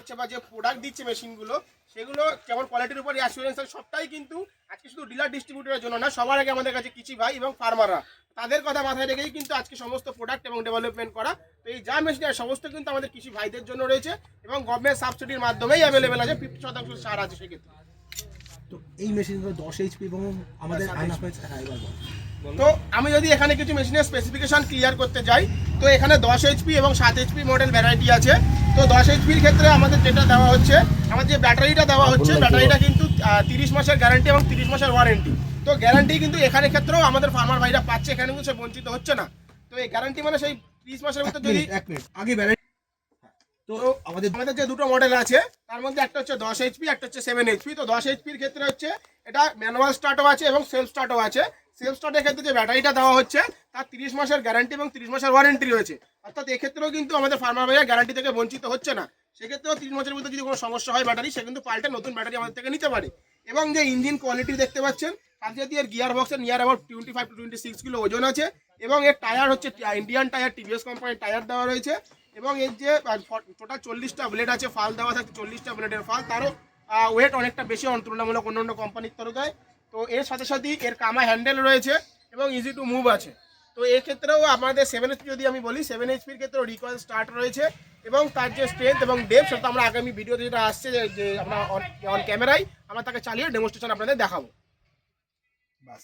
করছে বা যে প্রোডাক্ট দিচ্ছে মেশিনগুলো সেগুলো কেমন কোয়ালিটির উপর অ্যাসুরেন্স হয় সবটাই কিন্তু আজকে শুধু ডিলার ডিস্ট্রিবিউটরের জন্য না, সবার আগে আমাদের কাছে কৃষি ভাই এবং ফার্মাররা তাদের কথা মাথায় রেখেই কিন্তু আজকে সমস্ত প্রোডাক্ট এবং ডেভেলপমেন্ট করা। তো এই যা মেশিন সমস্ত কিন্তু আমাদের কৃষি ভাইদের জন্য রয়েছে এবং গভর্নমেন্ট সাবসিডির মাধ্যমেই অ্যাভেলেবেল আছে, 50% ছাড় আছে সেক্ষেত্রে। তো এই মেশিনগুলো 10 এইচপি এবং আমাদের আনা হয়েছে। হ্যাঁ, এবার বল। তো আমি যদি এখানে কিছু মেশিনের স্পেসিফিকেশন ক্লিয়ার করতে যাই, তো এখানে 10 এইচপি এবং 7 এইচপি মডেল ভ্যারাইটি আছে। তো 10 এইচপির ক্ষেত্রে আমাদের যেটা দেওয়া হচ্ছে, আমাদের যে ব্যাটারিটা দেওয়া হচ্ছে, ব্যাটারিটা কিন্তু 30 মাসের গ্যারান্টি এবং 30 মাসের ওয়ারেন্টি। তো গ্যারান্টি কিন্তু এখানে ক্ষেত্রেও আমাদের ফার্মার ভাইরা পাচ্ছে, এখানে কিন্তু সে বঞ্চিত হচ্ছে না। তো এই গ্যারান্টি মানে সেই 30 মাসের ভিতর যদি 1 মিনিট আগে ব্যাটারি। তো আমাদের যে দুটো মডেল আছে তার মধ্যে একটা হচ্ছে 10 এইচপি, একটা হচ্ছে 7 এইচপি। তো 10 এইচপির ক্ষেত্রে হচ্ছে এটা ম্যানুয়াল স্টার্টও আছে এবং সেলফ স্টার্টও আছে। সেলফ স্টার্টের ক্ষেত্রে যে ব্যাটারিটা দেওয়া হচ্ছে তার 30 মাসের গ্যারান্টি এবং 30 মাসের ওয়ারেন্টি রয়েছে। অর্থাৎ এক্ষেত্রেও কিন্তু আমাদের ফার্মার ভাইরা গ্যারান্টি থেকে বঞ্চিত হচ্ছে না। সেক্ষেত্রেও 30 মাসের মধ্যে যদি কোনো সমস্যা হয় ব্যাটারি, সে কিন্তু পাল্টে নতুন ব্যাটারি আমাদের থেকে নিতে পারে। এবং যে ইঞ্জিন কোয়ালিটি দেখতে পাচ্ছেন, তার যদি এর গিয়ার বক্সের নিয়ার অ্যাবাউট 25 to 26 কিলো ওজন আছে এবং এর টায়ার হচ্ছে ইন্ডিয়ান টায়ার, টিভিএস কোম্পানির টায়ার দেওয়া রয়েছে। এবং এর যে টোটাল 40টা ব্লেড আছে, ফাল দেওয়া থাকে 40টা ব্লেডের ফাল, তারও ওয়েট অনেকটা বেশি তুলনামূলক অন্য কোম্পানির তুলনায়। তো এর সাথে সাথেই এর কামা হ্যান্ডেল রয়েছে এবং ইজি টু মুভ আছে। তো এক্ষেত্রেও আমাদের 7 এইচপি যদি আমি বলি, 7 এইচপির ক্ষেত্রেও রিকয়েল স্টার্ট রয়েছে এবং তার যে স্ট্রেংথ এবং ডেপথ সেটা আমরা আগামী ভিডিওতে যেটা আসছে যে আমরা অন ক্যামেরায় আমরা তাকে চালিয়ে ডেমনস্ট্রেশন আপনাদের দেখাবো। বাস।